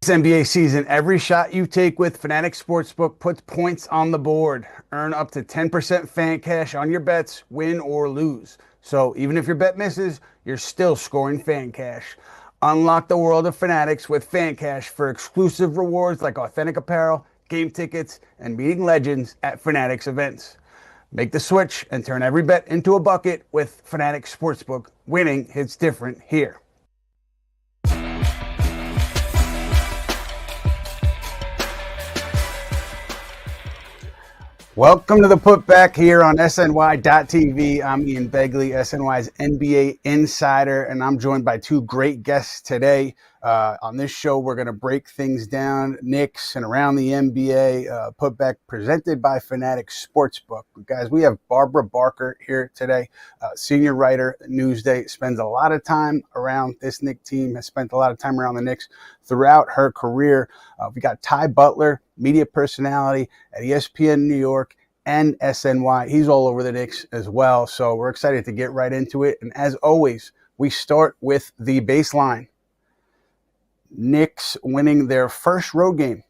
NBA season, every shot you take with Fanatics Sportsbook puts points on the board. Earn up to 10% fan cash on your bets, win or lose. So even if your bet misses, you're still scoring fan cash. Unlock the world of Fanatics with fan cash for exclusive rewards like authentic apparel, game tickets, and meeting legends at Fanatics events. Make the switch and turn every bet into a bucket with Fanatics Sportsbook. Winning hits different here. Welcome to the Putback here on SNY.TV. I'm Ian Begley, SNY's NBA insider, and I'm joined by two great guests today. On this show, we're going to break things down, Knicks and around the NBA. Putback presented by Fanatics Sportsbook. Guys, we have Barbara Barker here today, senior writer at Newsday, spends a lot of time around this Knicks team, has spent a lot of time around the Knicks throughout her career. We got Ty Butler, media personality at ESPN New York and SNY. He's all over the Knicks as well, so we're excited to get right into it. And as always, we start with the baseline. Knicks winning their first road game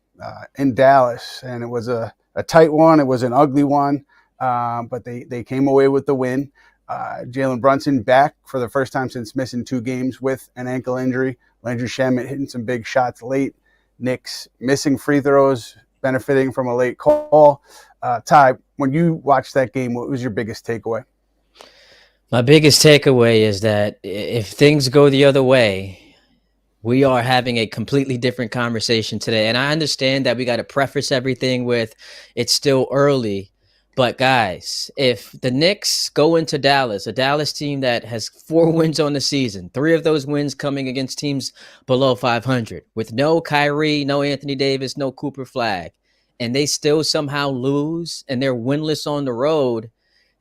in Dallas, and it was a tight one. It was an ugly one, but they came away with the win. Jalen Brunson back for the first time since missing 2 games with an ankle injury. Landry Shamet hitting some big shots late. Knicks missing free throws, benefiting from a late call. Ty, when you watched that game, what was your biggest takeaway? My biggest takeaway is that if things go the other way, we are having a completely different conversation today. And I understand that we got to preface everything with it's still early. But guys, if the Knicks go into Dallas, a Dallas team that has 4 wins on the season, 3 of those wins coming against teams below 500, with no Kyrie, no Anthony Davis, no Cooper Flag, and they still somehow lose and they're winless on the road,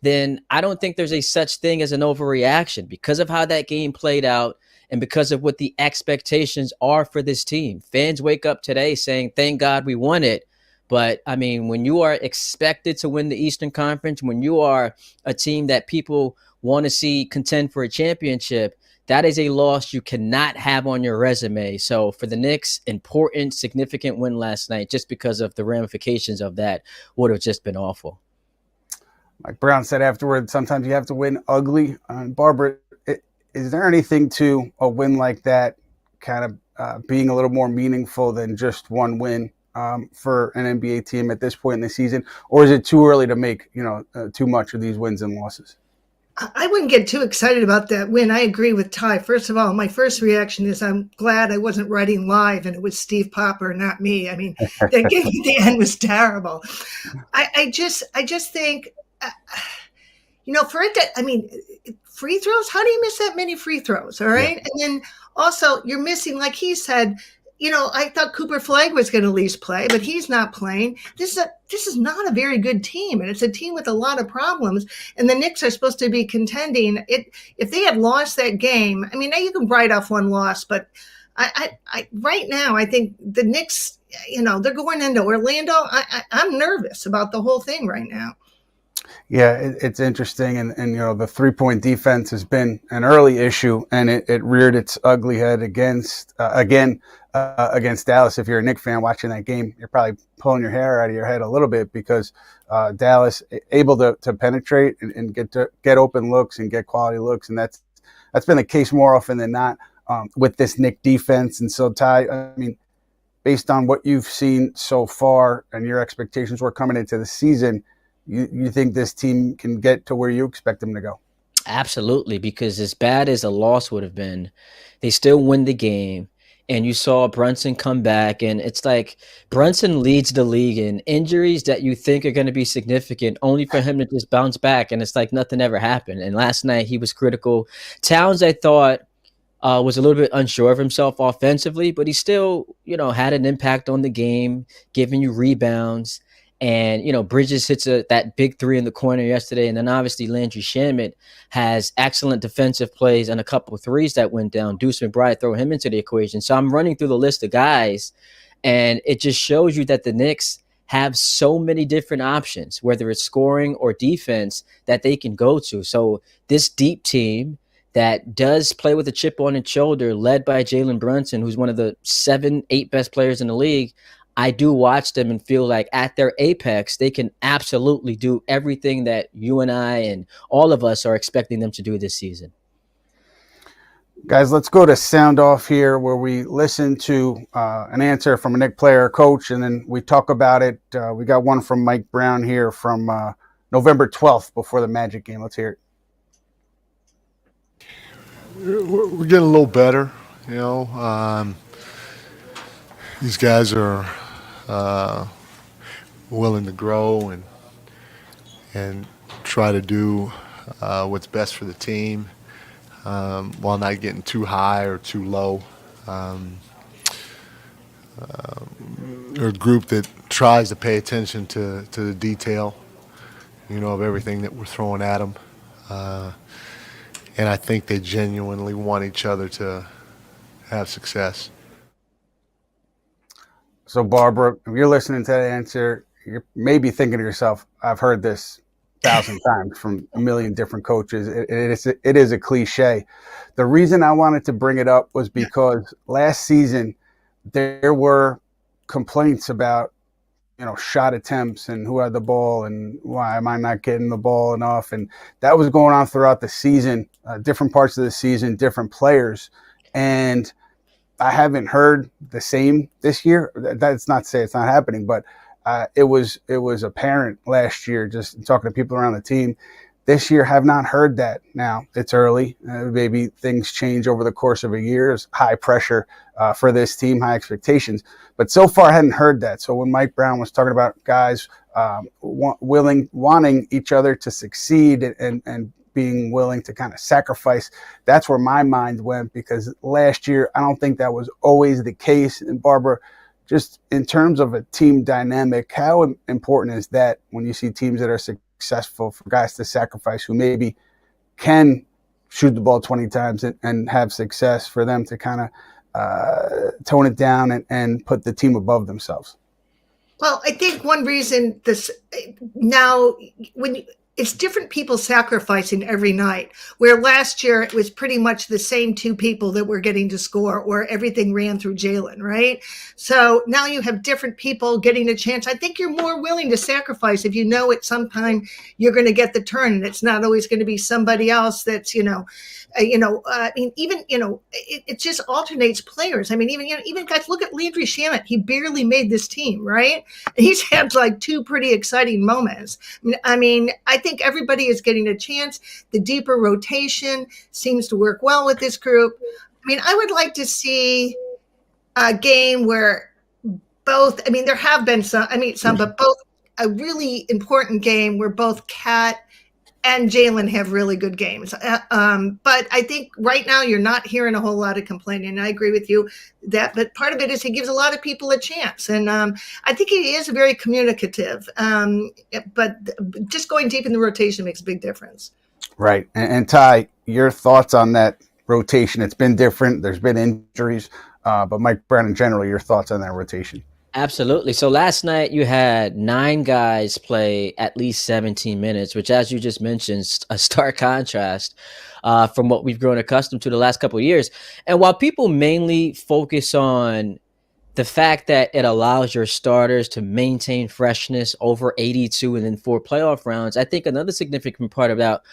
then I don't think there's a such thing as an overreaction because of how that game played out and because of what the expectations are for this team. Fans wake up today saying, thank God we won it. But, I mean, when you are expected to win the Eastern Conference, when you are a team that people want to see contend for a championship, that is a loss you cannot have on your resume. So for the Knicks, important, significant win last night just because of the ramifications of that would have just been awful. Like Brown said afterward, sometimes you have to win ugly. Barbara, is there anything to a win like that kind of being a little more meaningful than just one win for an NBA team at this point in the season? Or is it too early to make too much of these wins and losses? I wouldn't get too excited about that win. I agree with Ty. First of all, my first reaction is I'm glad I wasn't writing live and it was Steve Popper, not me. I mean, that game at the end was terrible. I just think, for it to, free throws, how do you miss that many free throws? All right. Yeah. And then also you're missing, like he said, I thought Cooper Flag was going to at least play, but he's not playing. This is not a very good team, and it's a team with a lot of problems. And the Knicks are supposed to be contending. If they had lost that game, I mean, now you can write off one loss, but I right now I think the Knicks, they're going into Orlando. I'm nervous about the whole thing right now. Yeah, it's interesting, and the 3-point defense has been an early issue, and it reared its ugly head against Dallas. If you're a Knicks fan watching that game, you're probably pulling your hair out of your head a little bit because Dallas able to penetrate and get open looks and get quality looks, and that's been the case more often than not with this Knicks defense. And so, Ty, I mean, based on what you've seen so far and your expectations were coming into the season, you think this team can get to where you expect them to go? Absolutely, because as bad as a loss would have been, they still win the game. And you saw Brunson come back, and it's like Brunson leads the league in injuries that you think are going to be significant, only for him to just bounce back, and it's like nothing ever happened. And last night he was critical. Towns, I thought, was a little bit unsure of himself offensively, but he still, had an impact on the game, giving you rebounds. And, Bridges hits that big 3 in the corner yesterday. And then obviously Landry Shamet has excellent defensive plays and a couple of threes that went down. Deuce McBride, throw him into the equation. So I'm running through the list of guys, and it just shows you that the Knicks have so many different options, whether it's scoring or defense, that they can go to. So this deep team that does play with a chip on its shoulder, led by Jalen Brunson, who's one of the 7-8 best players in the league, I do watch them and feel like at their apex, they can absolutely do everything that you and I and all of us are expecting them to do this season. Guys, let's go to sound off here where we listen to an answer from a Knicks player or coach, and then we talk about it. We got one from Mike Brown here from November 12th before the Magic game. Let's hear it. We're getting a little better, you know. These guys are willing to grow and try to do what's best for the team while not getting too high or too low. They're a group that tries to pay attention to the detail, you know, of everything that we're throwing at them. And I think they genuinely want each other to have success. So, Barbara, if you're listening to that answer, you're maybe thinking to yourself, I've heard this 1,000 times from a million different coaches. It is a cliche. The reason I wanted to bring it up was because last season there were complaints about, you know, shot attempts and who had the ball and why am I not getting the ball enough. And that was going on throughout the season, different parts of the season, different players. And I haven't heard the same this year. That's not to say it's not happening, but it was apparent last year just talking to people around the team. This year, have not heard that. Now, it's early. Maybe things change over the course of a year. It's high pressure for this team, high expectations. But so far, I hadn't heard that. So when Mike Brown was talking about guys wanting each other to succeed and being willing to kind of sacrifice, that's where my mind went, because last year, I don't think that was always the case. And Barbara, just in terms of a team dynamic, how important is that when you see teams that are successful for guys to sacrifice who maybe can shoot the ball 20 times and have success, for them to kind of tone it down and put the team above themselves? Well, I think one reason this now, it's different people sacrificing every night, where last year it was pretty much the same two people that were getting to score, or everything ran through Jalen, right? So now you have different people getting a chance. I think you're more willing to sacrifice if you know at some time you're going to get the turn, and it's not always going to be somebody else that's, I mean, even, it just alternates players. I mean, even guys, look at Landry Shamet. He barely made this team, right? He's had like two pretty exciting moments. I mean, I think everybody is getting a chance. The deeper rotation seems to work well with this group. I mean, I would like to see a game where both, I mean, there have been some, but both, a really important game where both Kat and Jalen have really good games. But I think right now you're not hearing a whole lot of complaining. And I agree with you that, but part of it is he gives a lot of people a chance. And I think he is very communicative. But just going deep in the rotation makes a big difference. Right. And Ty, your thoughts on that rotation? It's been different. There's been injuries. But Mike Brown, in general, your thoughts on that rotation? Absolutely. So last night you had 9 guys play at least 17 minutes, which, as you just mentioned, a stark contrast from what we've grown accustomed to the last couple of years. And while people mainly focus on the fact that it allows your starters to maintain freshness over 82 and then 4 playoff rounds, I think another significant part about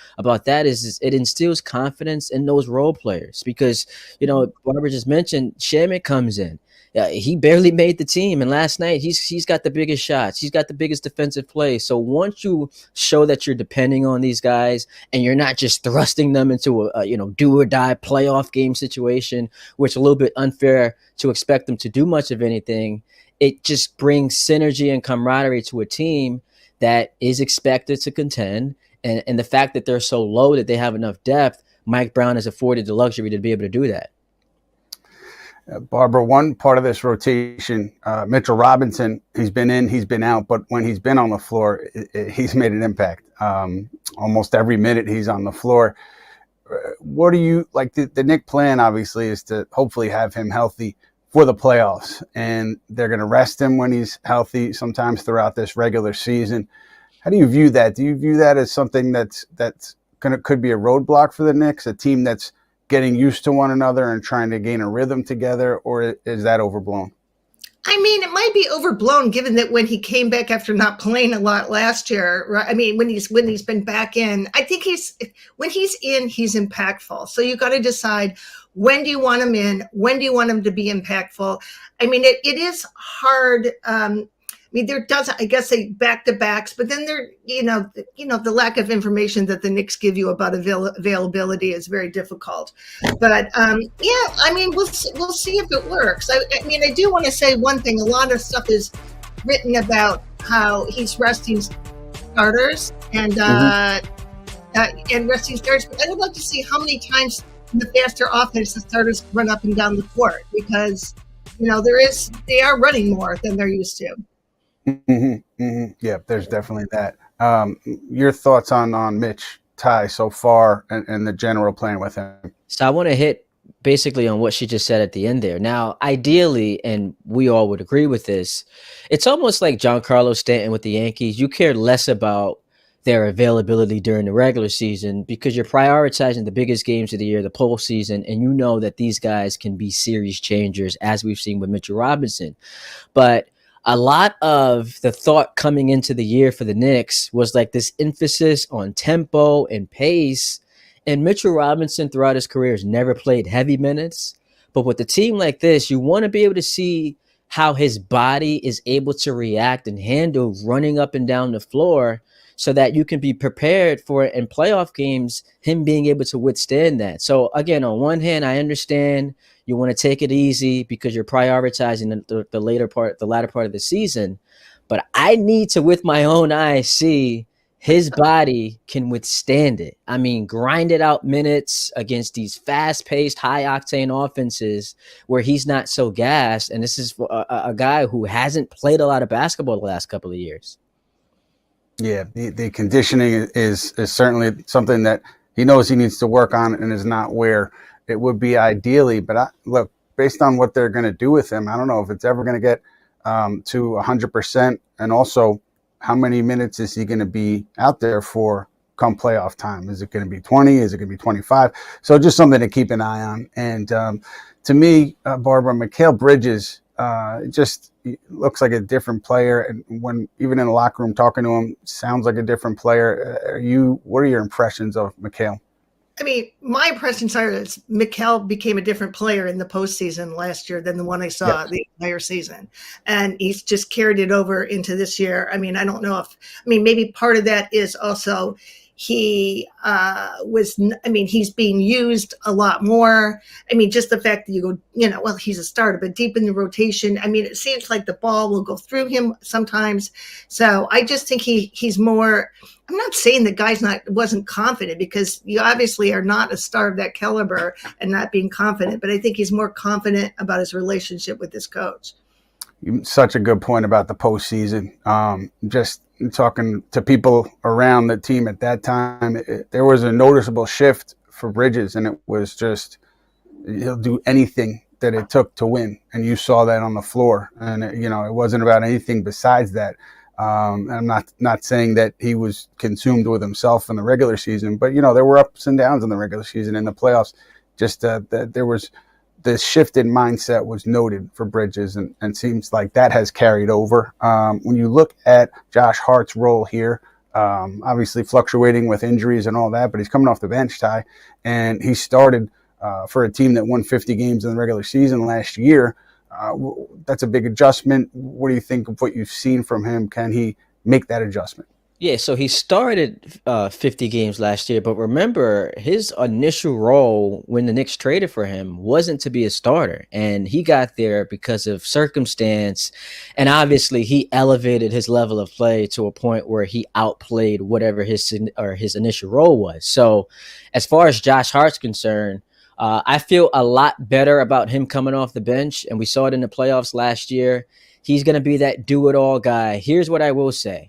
that is it instills confidence in those role players, because, Barbara just mentioned Shamet comes in. He barely made the team, and last night he's got the biggest shots. He's got the biggest defensive play. So once you show that you're depending on these guys and you're not just thrusting them into a do or die playoff game situation, which is a little bit unfair to expect them to do much of anything, it just brings synergy and camaraderie to a team that is expected to contend. And the fact that they're so low that they have enough depth, Mike Brown has afforded the luxury to be able to do that. Barbara, one part of this rotation, Mitchell Robinson, he's been in, he's been out, but when he's been on the floor, he's made an impact. Almost every minute he's on the floor. What do you like? The Knicks plan, obviously, is to hopefully have him healthy for the playoffs, and they're going to rest him when he's healthy sometimes throughout this regular season. How do you view that? Do you view that as something that's could be a roadblock for the Knicks, a team that's getting used to one another and trying to gain a rhythm together, or is that overblown? I mean, it might be overblown given that when he came back after not playing a lot last year, right? I mean, when he's been back in, I think when he's in, he's impactful. So you got to decide, when do you want him in? When do you want him to be impactful? I mean, it is hard. I mean, there doesn't, I guess, they back-to-backs, but then the lack of information that the Knicks give you about availability is very difficult. But I mean, we'll see if it works. I mean, I do want to say one thing. A lot of stuff is written about how he's resting starters and resting starters. But I would like to see how many times in the faster offense the starters run up and down the court, because they are running more than they're used to. Yeah, there's definitely that. Your thoughts on Mitch, Ty, so far, and the general plan with him? So I want to hit basically on what she just said at the end there. Now, ideally, and we all would agree with this, it's almost like Giancarlo Stanton with the Yankees. You care less about their availability during the regular season because you're prioritizing the biggest games of the year, the postseason, and you know that these guys can be series changers, as we've seen with Mitchell Robinson. But a lot of the thought coming into the year for the Knicks was like this emphasis on tempo and pace. And Mitchell Robinson throughout his career has never played heavy minutes. But with a team like this, you want to be able to see how his body is able to react and handle running up and down the floor so that you can be prepared for it in playoff games, him being able to withstand that. So again, on one hand, I understand you want to take it easy because you're prioritizing the latter part of the season. But I need to, with my own eyes, see his body can withstand it. I mean, grinded out minutes against these fast-paced, high-octane offenses where he's not so gassed. And this is a guy who hasn't played a lot of basketball the last couple of years. Yeah, the conditioning is certainly something that he knows he needs to work on and is not where it would be ideally. But look, based on what they're going to do with him, I don't know if it's ever going to get to 100%. And also, how many minutes is he going to be out there for come playoff time? Is it going to be 20? Is it going to be 25? So just something to keep an eye on. And to me, Barbara, Mikal Bridges just looks like a different player. And when even in the locker room talking to him, sounds like a different player. What are your impressions of Mikal? I mean, my impressions are that Mikal became a different player in the postseason last year than the one I saw the entire season. And he's just carried it over into this year. I mean, I don't know maybe part of that is also he's being used a lot more. I mean, just the fact that you go, he's a starter, but deep in the rotation, I mean, it seems like the ball will go through him sometimes. So I just think he's more, I'm not saying the guy's wasn't confident, because you obviously are not a star of that caliber and not being confident, but I think he's more confident about his relationship with his coach. Such a good point about the postseason. Just talking to people around the team at that time, there was a noticeable shift for Bridges, and it was just he'll do anything that it took to win, and you saw that on the floor. And it wasn't about anything besides that. I'm not saying that he was consumed with himself in the regular season, but there were ups and downs in the regular season. In the playoffs, just that there was. The shift in mindset was noted for Bridges, and seems like that has carried over. When you look at Josh Hart's role here, obviously fluctuating with injuries and all that, but he's coming off the bench, Ty, and he started for a team that won 50 games in the regular season last year. That's a big adjustment. What do you think of what you've seen from him? Can he make that adjustment? Yeah, so he started 50 games last year, but remember, his initial role when the Knicks traded for him wasn't to be a starter, and he got there because of circumstance, and obviously he elevated his level of play to a point where he outplayed whatever his initial role was. So as far as Josh Hart's concerned, I feel a lot better about him coming off the bench, and we saw it in the playoffs last year. He's going to be that do-it-all guy. Here's what I will say.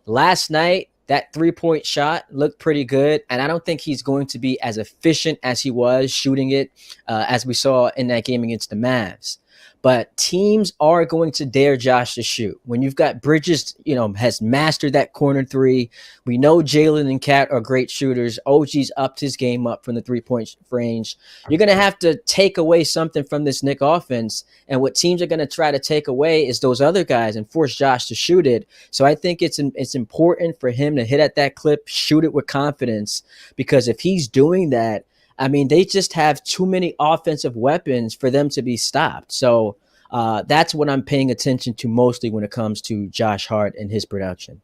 Last night, that three-point shot looked pretty good, and I don't think he's going to be as efficient as he was shooting it as we saw in that game against the Mavs. but teams are going to dare Josh to shoot. When you've got Bridges, has mastered that corner three. We know Jalen and Cat are great shooters. OG's upped his game up from the 3-point range. You're going to have to take away something from this Knick offense. And what teams are going to try to take away is those other guys and force Josh to shoot it. So I think it's important for him to hit at that clip, shoot it with confidence, because if he's doing that, I mean, they just have too many offensive weapons for them to be stopped. So that's what I'm paying attention to mostly when it comes to Josh Hart and his production.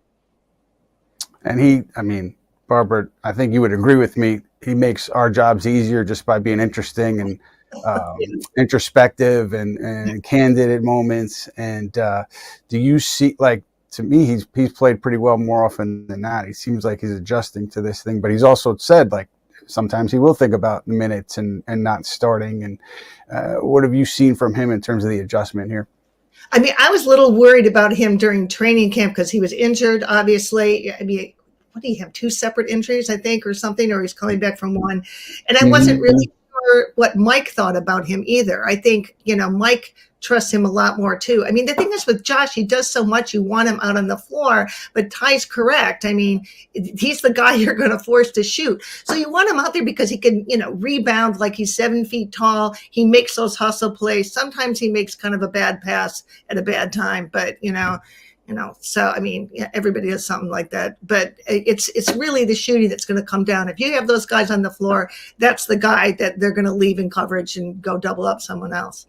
And Barbara, I think you would agree with me. He makes our jobs easier just by being interesting and introspective and candid at moments. And do you see, to me, he's played pretty well more often than not. He seems like he's adjusting to this thing, but he's also said, sometimes he will think about the minutes and not starting. And what have you seen from him in terms of the adjustment here? I mean, I was a little worried about him during training camp because he was injured, obviously. I mean, what do you have, 2 separate injuries, I think, or something, or he's coming back from one. And I wasn't really sure what Mike thought about him either. I think, Mike trusts him a lot more too. I mean, the thing is with Josh, he does so much, you want him out on the floor, but Ty's correct. I mean, he's the guy you're going to force to shoot. So you want him out there because he can, rebound, like he's 7 feet tall. He makes those hustle plays. Sometimes he makes kind of a bad pass at a bad time, but so I mean, everybody does something like that. But it's really the shooting that's going to come down. If you have those guys on the floor, that's the guy that they're going to leave in coverage and go double up someone else.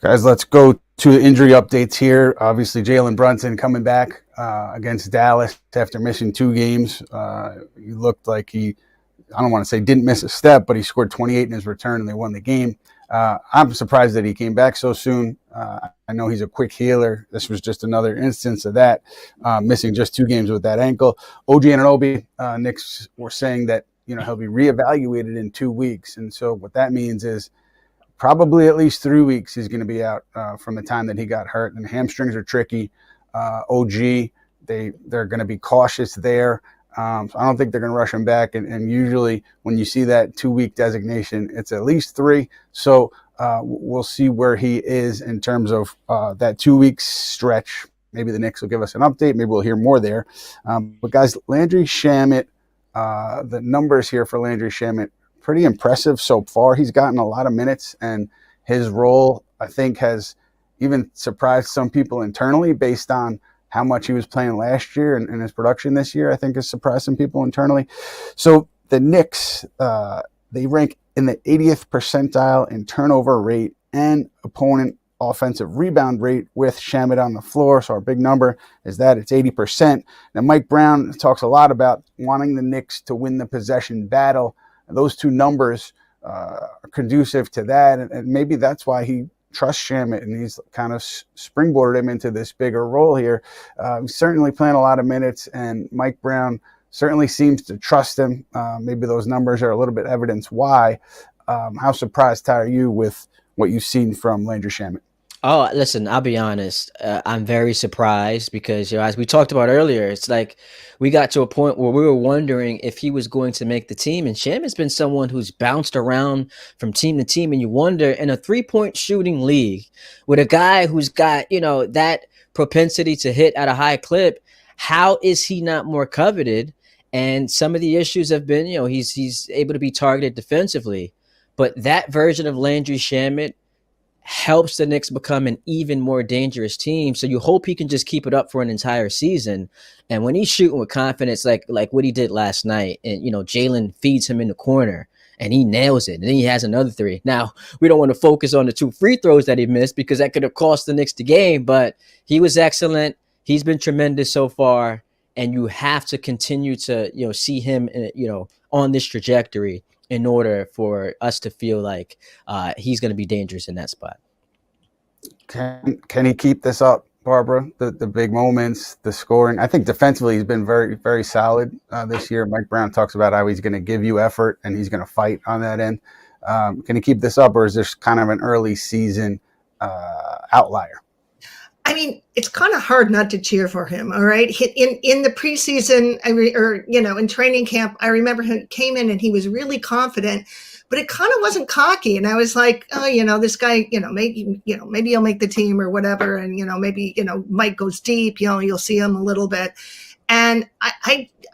Guys, let's go to the injury updates here. Obviously, Jalen Brunson coming back against Dallas after missing 2 games. He looked like I don't want to say didn't miss a step, but he scored 28 in his return and they won the game. I'm surprised that he came back so soon. I know he's a quick healer. This was just another instance of that, missing just 2 games with that ankle. OG Anunoby, Knicks were saying that he'll be reevaluated in 2 weeks. And so what that means is probably at least 3 weeks he's going to be out from the time that he got hurt. And hamstrings are tricky. OG, they're going to be cautious there. So I don't think they're going to rush him back. And usually when you see that 2-week designation, it's at least 3. So we'll see where he is in terms of that 2-week stretch. Maybe the Knicks will give us an update. Maybe we'll hear more there. But guys, Landry Shamet, the numbers here for Landry Shamet, pretty impressive so far. He's gotten a lot of minutes, and his role, I think, has even surprised some people internally based on how much he was playing last year and his production this year, I think, has surprised some people internally. So the Knicks, they rank in the 80th percentile in turnover rate and opponent offensive rebound rate with Shamet on the floor. So our big number is that it's 80%. Now, Mike Brown talks a lot about wanting the Knicks to win the possession battle. Those 2 numbers are conducive to that, and maybe that's why he trusts Shamet, and he's kind of springboarded him into this bigger role here. He's certainly playing a lot of minutes, and Mike Brown certainly seems to trust him. Maybe those numbers are a little bit evidence why. How surprised, Ty, are you with what you've seen from Landry Shamet? Oh, listen, I'll be honest. I'm very surprised because, as we talked about earlier, it's like we got to a point where we were wondering if he was going to make the team. And Shamet's been someone who's bounced around from team to team. And you wonder, in a 3-point shooting league with a guy who's got, that propensity to hit at a high clip, how is he not more coveted? And some of the issues have been, he's able to be targeted defensively. But that version of Landry Shamet helps the Knicks become an even more dangerous team. So you hope he can just keep it up for an entire season. And when he's shooting with confidence, like what he did last night, and Jalen feeds him in the corner and he nails it, and then he has another 3. Now, we don't want to focus on the 2 free throws that he missed because that could have cost the Knicks the game, but he was excellent. He's been tremendous so far, and you have to continue to see him on this trajectory in order for us to feel like he's going to be dangerous in that spot. Can he keep this up, Barbara? The big moments, the scoring. I think defensively he's been very, very solid this year. Mike Brown talks about how he's going to give you effort and he's going to fight on that end. Can he keep this up, or is this kind of an early season outlier? I mean, it's kind of hard not to cheer for him. All right. In the preseason, in training camp, I remember he came in and he was really confident, but it kind of wasn't cocky. And I was like, oh, this guy, maybe he'll make the team or whatever. And, maybe, Mike goes deep, you'll see him a little bit. And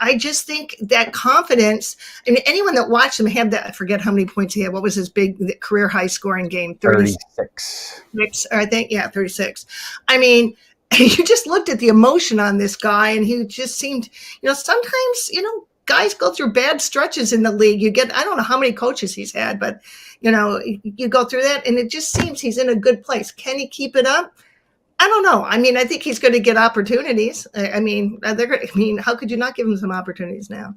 I just think that confidence, and anyone that watched him have that, I forget how many points he had. What was his big career high scoring game? 36. I think, 36. I mean, you just looked at the emotion on this guy, and he just seemed, sometimes, guys go through bad stretches in the league. I don't know how many coaches he's had, but, you go through that, and it just seems he's in a good place. Can he keep it up? I don't know. I mean, I think he's going to get opportunities. I mean, how could you not give him some opportunities now?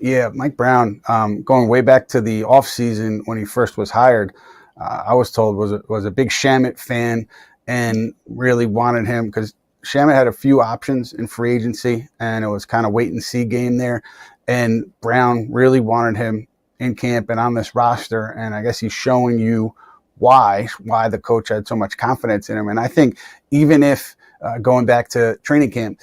Yeah, Mike Brown, going way back to the offseason when he first was hired, I was told was a big Shamet fan and really wanted him because Shamet had a few options in free agency, and it was kind of wait and see game there. And Brown really wanted him in camp and on this roster, and I guess he's showing you why the coach had so much confidence in him. And I think even if going back to training camp,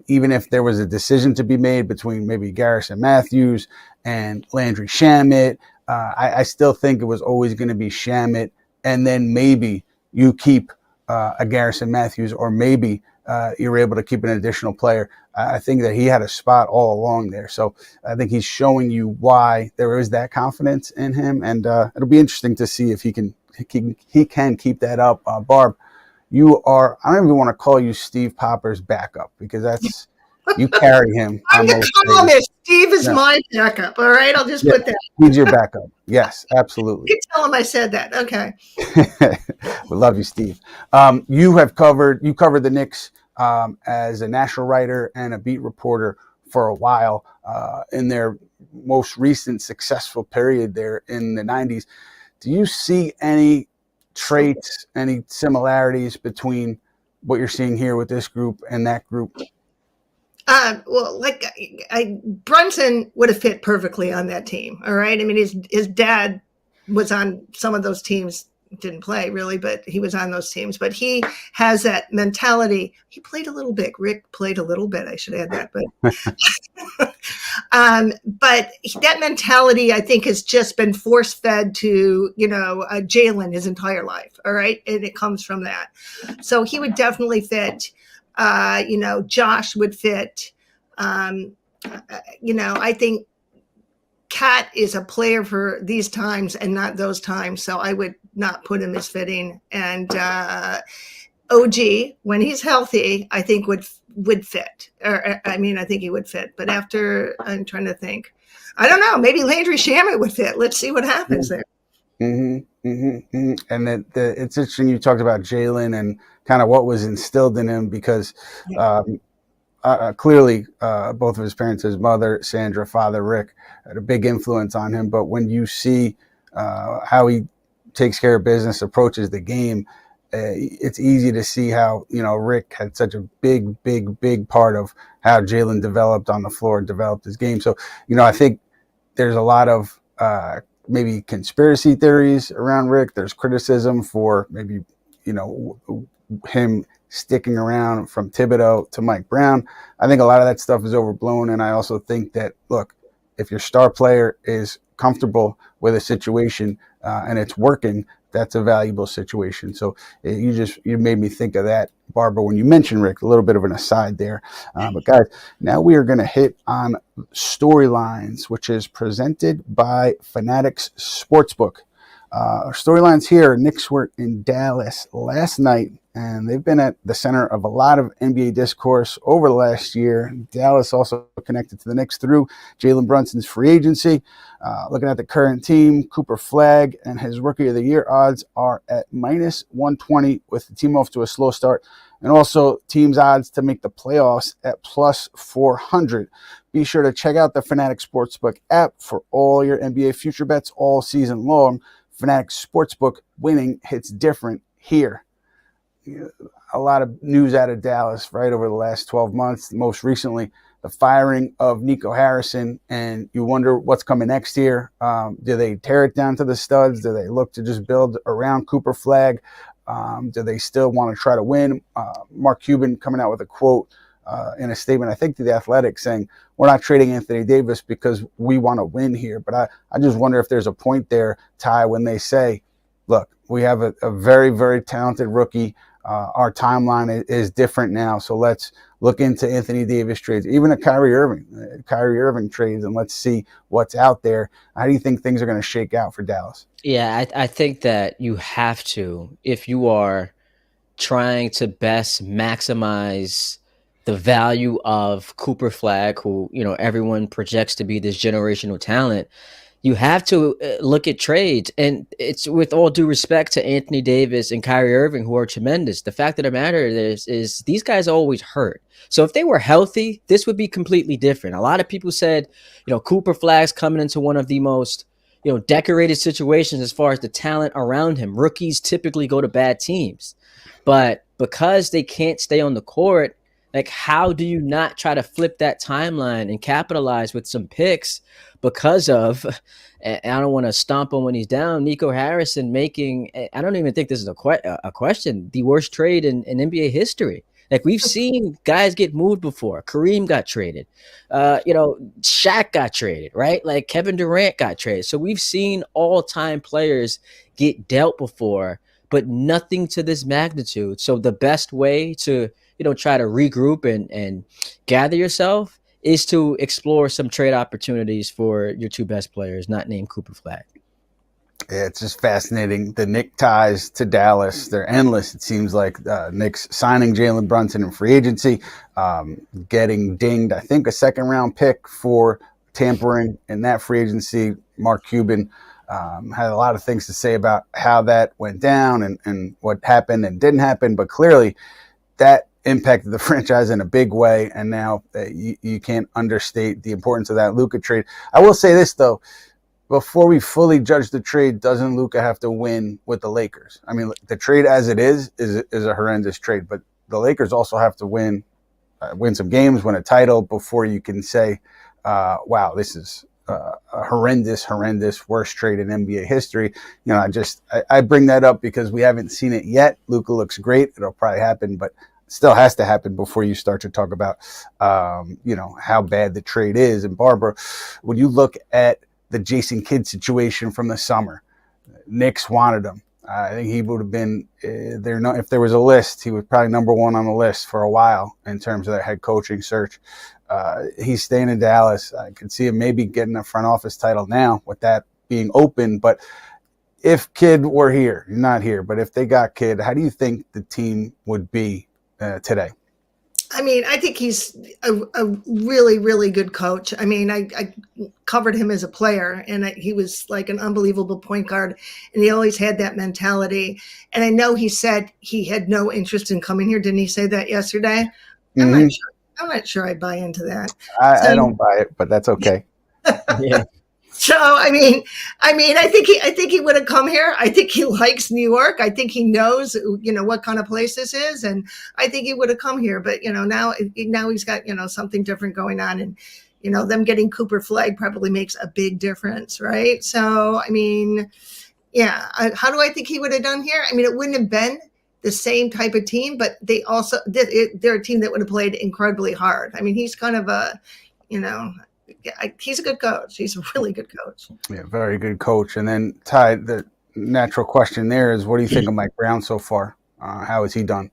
even if there was a decision to be made between maybe Garrison Matthews and Landry Shamet, I still think it was always going to be Shamet, and then maybe you keep a Garrison Matthews, or maybe you're able to keep an additional player. I think that he had a spot all along there. So I think he's showing you why there is that confidence in him, and it'll be interesting to see if he can keep that up. Barb, you are, I don't even want to call you Steve Popper's backup, because that's, you carry him. I'm the columnist. Steve is my backup. All right. I'll just put that. He's your backup. Yes, absolutely. You can tell him I said that. Okay. We love you, Steve. You covered the Knicks as a national writer and a beat reporter for a while in their most recent successful period there in the 90s. Do you see any traits, any similarities between what you're seeing here with this group and that group? Well, Brunson would have fit perfectly on that team. All right. I mean, his dad was on some of those teams, didn't play really, but he was on those teams. But he has that mentality. He played a little bit. Rick played a little bit. I should add that. But but that mentality, I think, has just been force fed to Jalen his entire life. All right, and it comes from that. So he would definitely fit. Josh would fit. I think Cat is a player for these times and not those times. So I would not put him as fitting. And OG, when he's healthy, I think would fit. I think he would fit. But after, I'm trying to think. I don't know. Maybe Landry Shamet would fit. Let's see what happens there. Mm-hmm, mm-hmm, mm-hmm. And it's interesting you talked about Jalen and kind of what was instilled in him, because clearly both of his parents, his mother, Sandra, father, Rick, had a big influence on him. But when you see how he takes care of business, approaches the game, it's easy to see how, Rick had such a big part of how Jalen developed on the floor and developed his game. So, I think there's a lot of maybe conspiracy theories around Rick. There's criticism for maybe, him sticking around from Thibodeau to Mike Brown. I think a lot of that stuff is overblown. And I also think that, look, if your star player is comfortable with a situation and it's working, that's a valuable situation. So you made me think of that, Barbara, when you mentioned Rick. A little bit of an aside there. But guys, now we are going to hit on Storylines, which is presented by Fanatics Sportsbook. Storylines here, Knicks were in Dallas last night, and they've been at the center of a lot of NBA discourse over the last year. Dallas also connected to the Knicks through Jalen Brunson's free agency. Looking at the current team, Cooper Flagg and his Rookie of the Year odds are at minus 120 with the team off to a slow start. And also teams' odds to make the playoffs at plus 400. Be sure to check out the Fanatics Sportsbook app for all your NBA future bets all season long. Fanatics Sportsbook, winning hits different here. A lot of news out of Dallas right over the last 12 months. Most recently, the firing of Nico Harrison, and you wonder what's coming next year. Do they tear it down to the studs? Do they look to just build around Cooper Flagg? Do they still want to try to win? Mark Cuban coming out with a quote in a statement, I think to The Athletic, saying we're not trading Anthony Davis because we want to win here. But I just wonder if there's a point there, Ty, when they say, look, we have a very, very talented rookie. Our timeline is different now. So let's look into Anthony Davis trades, even a Kyrie Irving trades, and let's see what's out there. How do you think things are going to shake out for Dallas? Yeah, I think that you have to, if you are trying to best maximize the value of Cooper Flag, who, everyone projects to be this generational talent, you have to look at trades. And it's with all due respect to Anthony Davis and Kyrie Irving, who are tremendous. The fact of the matter is these guys are always hurt. So if they were healthy, this would be completely different. A lot of people said, Cooper Flag's coming into one of the most, decorated situations as far as the talent around him. Rookies typically go to bad teams. But because they can't stay on the court, like, how do you not try to flip that timeline and capitalize with some picks because of, and I don't want to stomp him when he's down, Nico Harrison making, I don't even think this is a question, the worst trade in NBA history. Like, we've seen guys get moved before. Kareem got traded. Shaq got traded, right? Like, Kevin Durant got traded. So we've seen all-time players get dealt before, but nothing to this magnitude. So the best way to, try to regroup and gather yourself is to explore some trade opportunities for your two best players, not named Cooper Flag. Yeah, it's just fascinating. The Knicks ties to Dallas, they're endless. It seems like Knicks signing Jalen Brunson in free agency, getting dinged, I think, a second-round pick for tampering in that free agency. Mark Cuban had a lot of things to say about how that went down and what happened and didn't happen, but clearly that impacted the franchise in a big way, and now you can't understate the importance of that Luka trade. I will say this, though. Before we fully judge the trade, doesn't Luka have to win with the Lakers? I mean, the trade as it is a horrendous trade, but the Lakers also have to win some games, win a title before you can say, wow, this is a horrendous, worst trade in NBA history. I bring that up because we haven't seen it yet. Luka looks great. It'll probably happen, but still has to happen before you start to talk about, how bad the trade is. And Barbara, when you look at the Jason Kidd situation from the summer, Knicks wanted him. I think he would have been there. If there was a list, he was probably number one on the list for a while in terms of that head coaching search. He's staying in Dallas. I could see him maybe getting a front office title now with that being open. But if Kidd were here, not here, but if they got Kidd, how do you think the team would be today? I mean, I think he's a really, really good coach. I mean, I covered him as a player, and he was like an unbelievable point guard, and he always had that mentality. And I know he said he had no interest in coming here. Didn't he say that yesterday? Mm-hmm. I'm not sure I buy into that. I don't buy it, but that's okay. Yeah. So I mean, I think he would have come here. I think he likes New York. I think he knows, what kind of place this is, and I think he would have come here. But now he's got something different going on, and them getting Cooper Flag probably makes a big difference, right? So I mean, yeah. How do I think he would have done here? I mean, it wouldn't have been the same type of team, but they're a team that would have played incredibly hard. I mean, he's kind of a, he's a good coach. He's a really good coach. Yeah, very good coach. And then, Ty, the natural question there is, what do you think of Mike Brown so far? How has he done?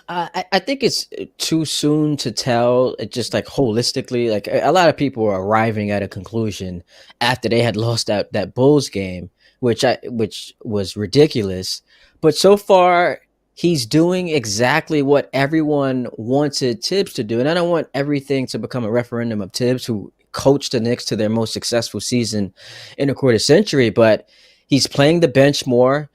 I think it's too soon to tell. It just like holistically, like a lot of people are arriving at a conclusion after they had lost that Bulls game, which was ridiculous. But so far, he's doing exactly what everyone wanted Tibbs to do. And I don't want everything to become a referendum of Tibbs, who coached the Knicks to their most successful season in a quarter century. But he's playing the bench more,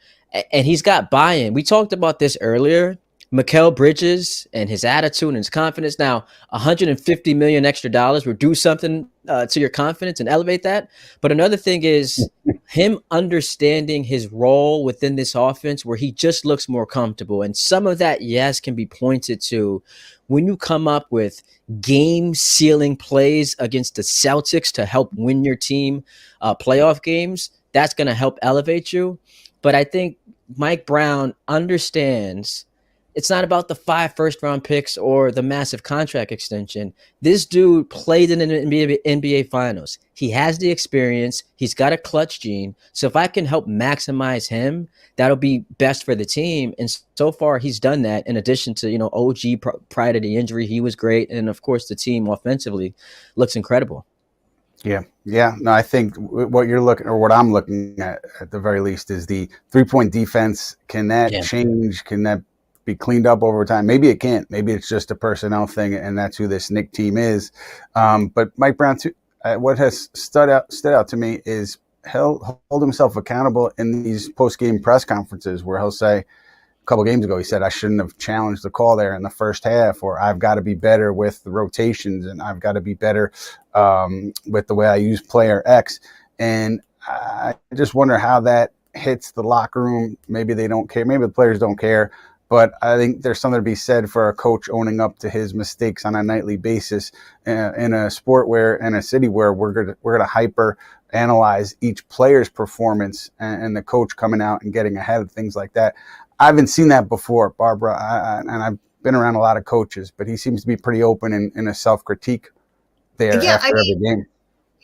and he's got buy-in. We talked about this earlier. Mikal Bridges and his attitude and his confidence. Now, $150 million extra will do something to your confidence and elevate that. But another thing is him understanding his role within this offense, where he just looks more comfortable. And some of that, yes, can be pointed to when you come up with game-sealing plays against the Celtics to help win your team playoff games. That's going to help elevate you. But I think Mike Brown understands It's not about the 5 first-round picks or the massive contract extension. This dude played in an NBA Finals. He has the experience. He's got a clutch gene. So if I can help maximize him, that'll be best for the team. And so far, he's done that. In addition to, OG prior to the injury, he was great. And of course, the team offensively looks incredible. Yeah. No, I think what you're looking, or what I'm looking at the very least, is the 3-point defense. Can that change? Can that be cleaned up over time? Maybe it can't. Maybe it's just a personnel thing, and that's who this Knicks team is. But Mike Brown, too, what has stood out to me is he'll hold himself accountable in these post-game press conferences where he'll say, a couple games ago, he said, I shouldn't have challenged the call there in the first half, or I've got to be better with the rotations, and I've got to be better with the way I use player X. And I just wonder how that hits the locker room. Maybe they don't care. Maybe the players don't care. But I think there's something to be said for a coach owning up to his mistakes on a nightly basis in a sport where, in a city where we're gonna hyper analyze each player's performance, and the coach coming out and getting ahead of things like that. I haven't seen that before, Barbara, and I've been around a lot of coaches, but he seems to be pretty open in a self-critique there after every game.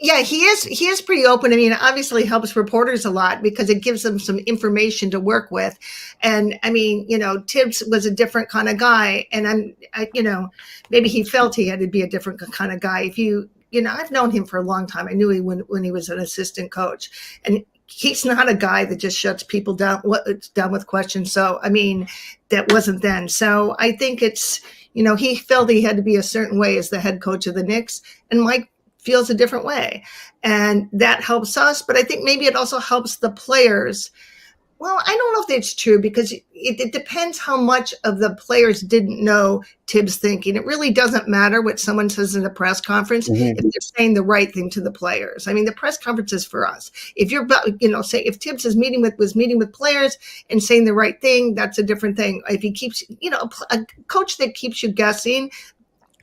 Yeah, he is pretty open. I mean, obviously helps reporters a lot because it gives them some information to work with. And I mean, Tibbs was a different kind of guy, and maybe he felt he had to be a different kind of guy. I've known him for a long time. I knew when he was an assistant coach, and he's not a guy that just shuts people down with questions. So, I mean, that wasn't then. So I think it's, he felt he had to be a certain way as the head coach of the Knicks, and Mike feels a different way. And that helps us, but I think maybe it also helps the players. Well, I don't know if that's true because it depends how much of the players didn't know Tibbs' thinking. It really doesn't matter what someone says in a press conference if they're saying the right thing to the players. I mean, the press conference is for us. If you're, say if Tibbs was meeting with players and saying the right thing, that's a different thing. If he keeps, a coach that keeps you guessing,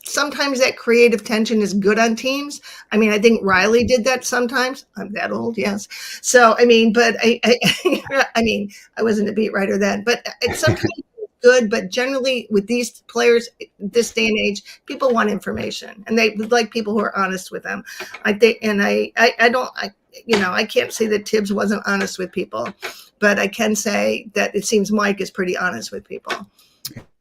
sometimes that creative tension is good on teams. I mean, I think Riley did that sometimes. I'm that old, yes. So, I mean, but I wasn't a beat writer then, but it's sometimes good, but generally with these players, this day and age, people want information and they like people who are honest with them. I think, and I can't say that Tibbs wasn't honest with people, but I can say that it seems Mike is pretty honest with people.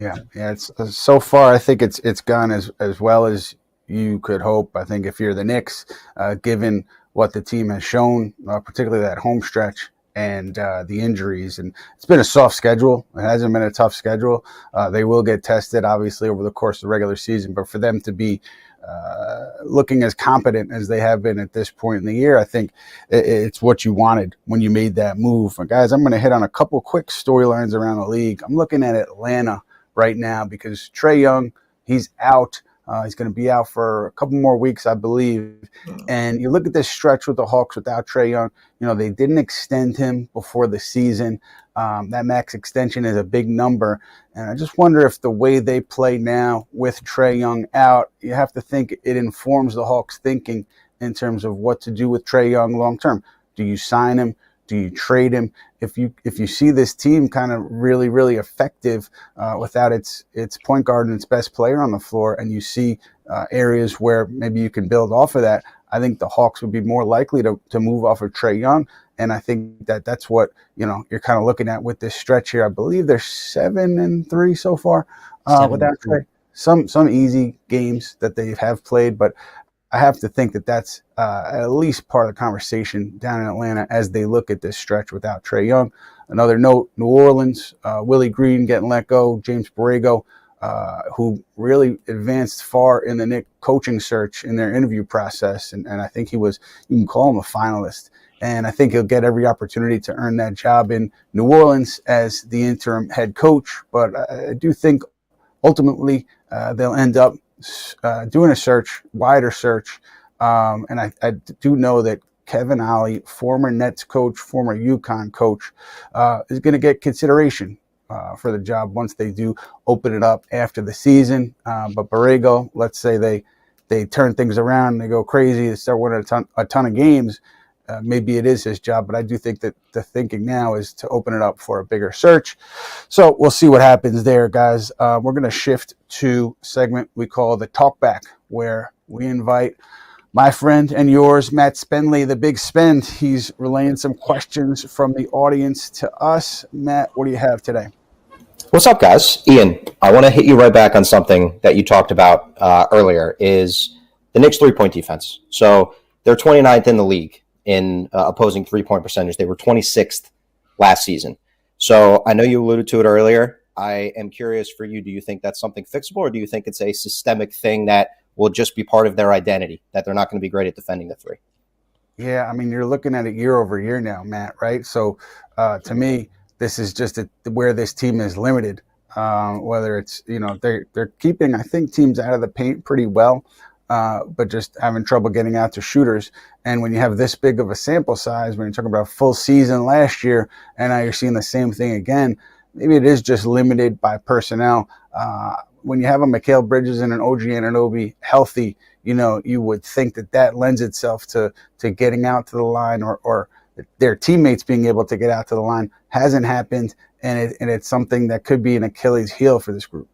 Yeah. It's so far, I think it's gone as well as you could hope. I think if you're the Knicks, given what the team has shown, particularly that home stretch and the injuries, and it's been a soft schedule. It hasn't been a tough schedule. They will get tested, obviously, over the course of the regular season, but for them to be looking as competent as they have been at this point in the year, I think it's what you wanted when you made that move. And guys, I'm going to hit on a couple quick storylines around the league. I'm looking at Atlanta right now because Trae Young, he's out. He's going to be out for a couple more weeks, I believe. And you look at this stretch with the Hawks without Trae Young, they didn't extend him before the season. That max extension is a big number. And I just wonder if the way they play now with Trae Young out, you have to think it informs the Hawks' thinking in terms of what to do with Trae Young long term. Do you sign him? Do you trade him? If you see this team kind of really, really effective without its point guard and its best player on the floor, and you see areas where maybe you can build off of that, I think the Hawks would be more likely to move off of Trae Young. And I think that's what you're kind of looking at with this stretch here. I believe they're 7-3 so far without Trae. Some easy games that they have played, but I have to think that's at least part of the conversation down in Atlanta as they look at this stretch without Trae Young. Another note, New Orleans, Willie Green getting let go, James Borrego, who really advanced far in the Knicks coaching search in their interview process. And I think you can call him a finalist. And I think he'll get every opportunity to earn that job in New Orleans as the interim head coach. But I do think ultimately they'll end up doing a wider search. And I do know that Kevin Ollie, former Nets coach, former UConn coach, is going to get consideration for the job once they do open it up after the season. But Borrego, let's say they turn things around, they go crazy, they start winning a ton of games. maybe it is his job, but I do think that the thinking now is to open it up for a bigger search. So we'll see what happens there, guys. We're going to shift to a segment we call the Talkback, where we invite my friend and yours, Matt Spenley, the Big Spend. He's relaying some questions from the audience to us. Matt, what do you have today? What's up, guys? Ian, I want to hit you right back on something that you talked about earlier, is the Knicks three-point defense. So they're 29th in the league in opposing three-point percentage. They were 26th last season. So I know you alluded to it earlier. I am curious for you, do you think that's something fixable, or do you think it's a systemic thing that will just be part of their identity, that they're not going to be great at defending the three? Yeah, I mean, you're looking at it year over year now, Matt, right? So to me, this is just where this team is limited. Whether it's, they're keeping, I think, teams out of the paint pretty well, but just having trouble getting out to shooters. And when you have this big of a sample size, when you're talking about a full season last year, and now you're seeing the same thing again, maybe it is just limited by personnel. When you have a Mikal Bridges and an OG Anunoby healthy, you would think that lends itself to getting out to the line, or their teammates being able to get out to the line. Hasn't happened, and it's something that could be an Achilles heel for this group.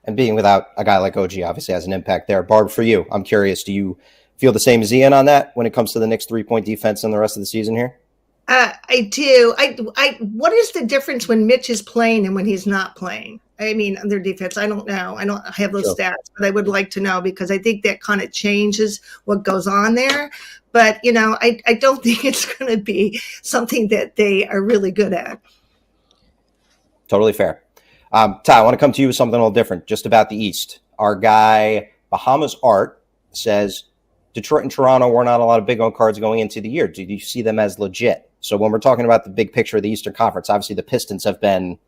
And being without a guy like OG obviously has an impact there. Barb, for you, I'm curious, do you feel the same as Ian on that when it comes to the Knicks three-point defense and the rest of the season here? I do. What is the difference when Mitch is playing and when he's not playing? I mean, their defense, I don't know. I don't have those stats, but I would like to know, because I think that kind of changes what goes on there. But, I don't think it's going to be something that they are really good at. Totally fair. Ty, I want to come to you with something a little different, just about the East. Our guy, Bahamas Art, says, Detroit and Toronto were not a lot of big on cards going into the year. Do you see them as legit? So when we're talking about the big picture of the Eastern Conference, obviously the Pistons have been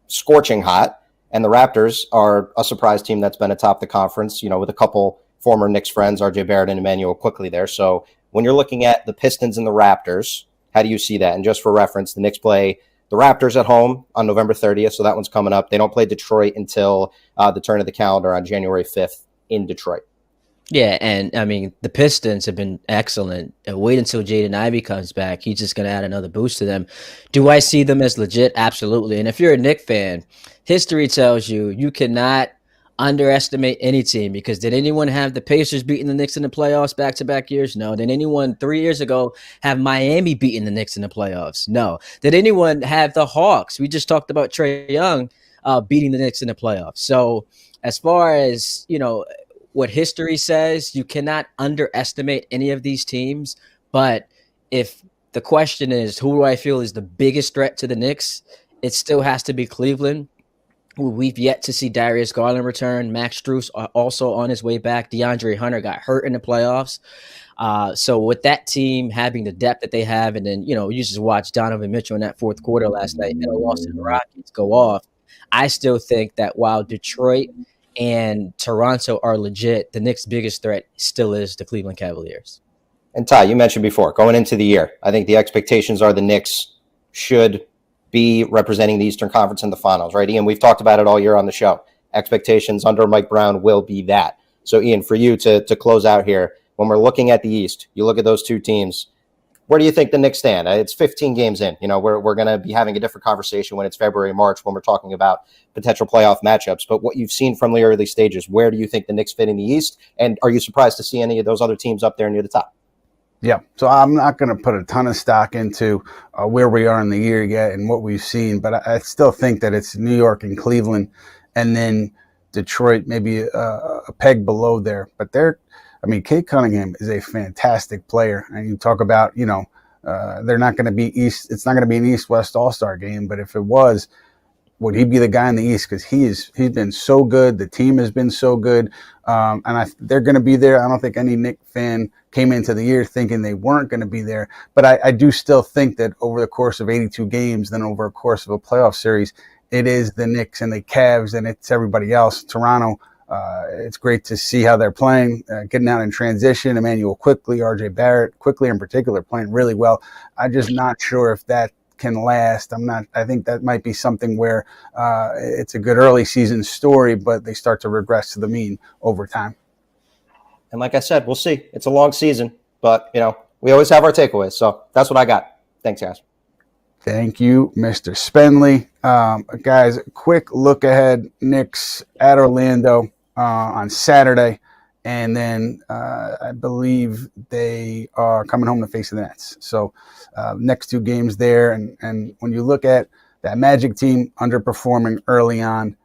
scorching hot, and the Raptors are a surprise team that's been atop the conference, with a couple former Knicks friends, RJ Barrett and Emmanuel quickly there. So when you're looking at the Pistons and the Raptors, how do you see that? And just for reference, the Knicks play the Raptors at home on November 30th, so that one's coming up. They don't play Detroit until the turn of the calendar on January 5th in Detroit. Yeah, and I mean, the Pistons have been excellent. Wait until Jaden Ivey comes back. He's just going to add another boost to them. Do I see them as legit? Absolutely. And if you're a Knicks fan, history tells you cannot underestimate any team, because did anyone have the Pacers beating the Knicks in the playoffs back-to-back years? No. Did anyone 3 years ago have Miami beating the Knicks in the playoffs? No. Did anyone have the Hawks? We just talked about Trae Young beating the Knicks in the playoffs. So as far as, what history says, you cannot underestimate any of these teams. But if the question is, who do I feel is the biggest threat to the Knicks, it still has to be Cleveland. We've yet to see Darius Garland return. Max Strus also on his way back. DeAndre Hunter got hurt in the playoffs. So with that team having the depth that they have, and then, you just watch Donovan Mitchell in that fourth quarter last night and a loss to the Rockets go off, I still think that while Detroit and Toronto are legit, the Knicks' biggest threat still is the Cleveland Cavaliers. And Ty, you mentioned before, going into the year, I think the expectations are the Knicks should be representing the Eastern Conference in the finals, right? Ian, we've talked about it all year on the show. Expectations under Mike Brown will be that. So Ian, for you to close out here, when we're looking at the East, you look at those two teams, where do you think the Knicks stand? It's 15 games in. We're going to be having a different conversation when it's February, March, when we're talking about potential playoff matchups. But what you've seen from the early stages, where do you think the Knicks fit in the East? And are you surprised to see any of those other teams up there near the top? Yeah, so I'm not going to put a ton of stock into where we are in the year yet and what we've seen, but I still think that it's New York and Cleveland, and then Detroit maybe a peg below there. But Kate Cunningham is a fantastic player, and you talk about, they're not going to be East. It's not going to be an East-West All-Star game, but if it was, would he be the guy in the East? Because he's been so good. The team has been so good, and they're going to be there. I don't think any Knicks fan came into the year thinking they weren't going to be there. But I do still think that over the course of 82 games, then over the course of a playoff series, it is the Knicks and the Cavs, and it's everybody else. Toronto, it's great to see how they're playing, getting out in transition. Emmanuel quickly, RJ Barrett quickly in particular, playing really well. I'm just not sure if that can last. I think that might be something where it's a good early season story, but they start to regress to the mean over time. And like I said, we'll see. It's a long season, but We always have our takeaways. So that's what I got. Thanks, guys. Thank you, Mr. Spenley. Guys, quick look ahead. Knicks at Orlando on Saturday. And then I believe they are coming home to face the Nets. So next two games there. And when you look at that Magic team underperforming early on,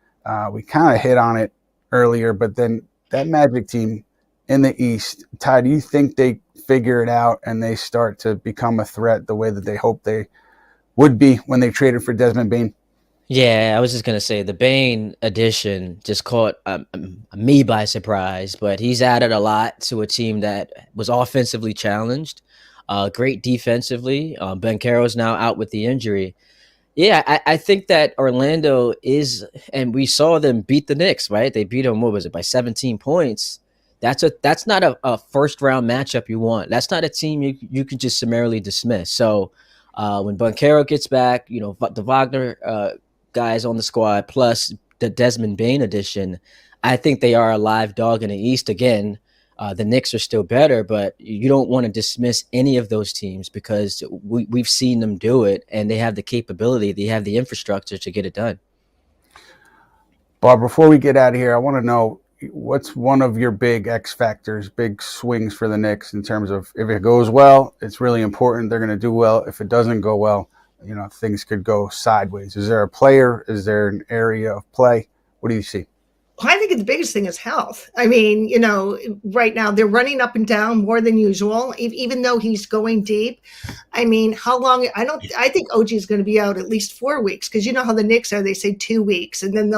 we kind of hit on it earlier, but then that Magic team in the East, Ty, do you think they figure it out and they start to become a threat the way that they hope they would be when they traded for Desmond Bane? Yeah, I was just going to say the Bane addition just caught me by surprise, but he's added a lot to a team that was offensively challenged, great defensively. Banchero's now out with the injury. Yeah, I think that Orlando is, and we saw them beat the Knicks, right? They beat them, what was it, by 17 points. That's not a first round matchup you want. That's not a team you can just summarily dismiss. So when Banchero gets back, the Wagner guys on the squad, plus the Desmond Bane addition, I think they are a live dog in the East again. The Knicks are still better, but you don't want to dismiss any of those teams because we've seen them do it, and they have the capability, they have the infrastructure to get it done. Bob, before we get out of here, I want to know what's one of your big X factors, big swings for the Knicks in terms of if it goes well, it's really important. They're going to do well. If it doesn't go well, things could go sideways. Is there a player? Is there an area of play? What do you see? I think the biggest thing is health. I mean, right now they're running up and down more than usual, even though he's going deep. I mean, how long? I think OG is going to be out at least 4 weeks because you know how the Knicks are. They say 2 weeks, and then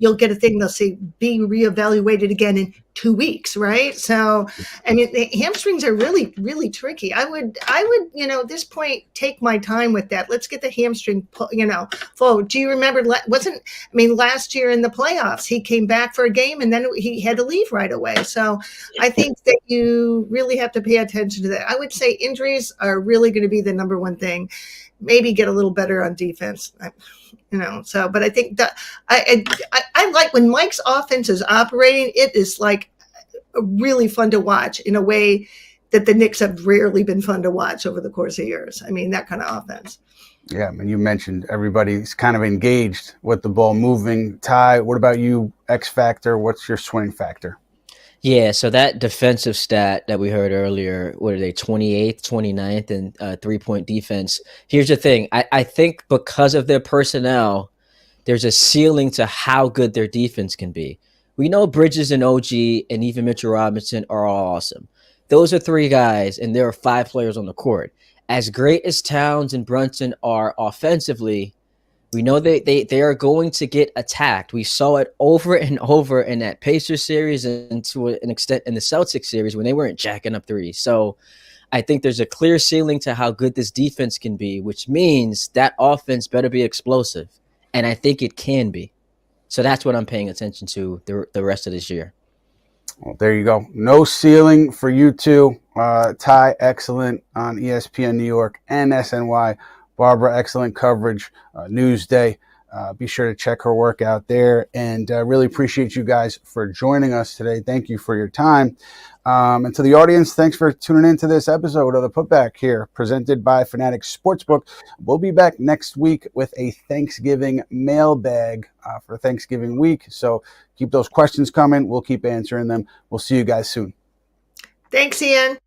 you'll get a thing. They'll say be reevaluated again in 2 weeks, right? So, I mean, the hamstrings are really, really tricky. I would, at this point, take my time with that. Let's get the hamstring, flow. Do you remember? Last year in the playoffs, he came back for a game and then he had to leave right away. So, I think that you really have to pay attention to that. I would say injuries are really going to be the number one thing. Maybe get a little better on defense. But I think that I like when Mike's offense is operating, it is like really fun to watch in a way that the Knicks have rarely been fun to watch over the course of years. I mean, that kind of offense. Yeah, I mean, you mentioned everybody's kind of engaged with the ball moving. Ty, what about you? X factor, what's your swing factor? Yeah, so that defensive stat that we heard earlier, what are they, 28th, 29th in 3-point defense? Here's the thing. I think because of their personnel, there's a ceiling to how good their defense can be. We know Bridges and OG and even Mitchell Robinson are all awesome. Those are 3 guys, and there are 5 players on the court. As great as Towns and Brunson are offensively, we know they are going to get attacked. We saw it over and over in that Pacers series and to an extent in the Celtics series when they weren't jacking up threes. So I think there's a clear ceiling to how good this defense can be, which means that offense better be explosive. And I think it can be. So that's what I'm paying attention to the rest of this year. Well, there you go. No ceiling for you two. Ty, excellent on ESPN New York and SNY. Barbara, excellent coverage. Newsday. Be sure to check her work out there. And really appreciate you guys for joining us today. Thank you for your time. And to the audience, thanks for tuning in to this episode of the Putback here, presented by Fanatics Sportsbook. We'll be back next week with a Thanksgiving mailbag for Thanksgiving week. So keep those questions coming. We'll keep answering them. We'll see you guys soon. Thanks, Ian.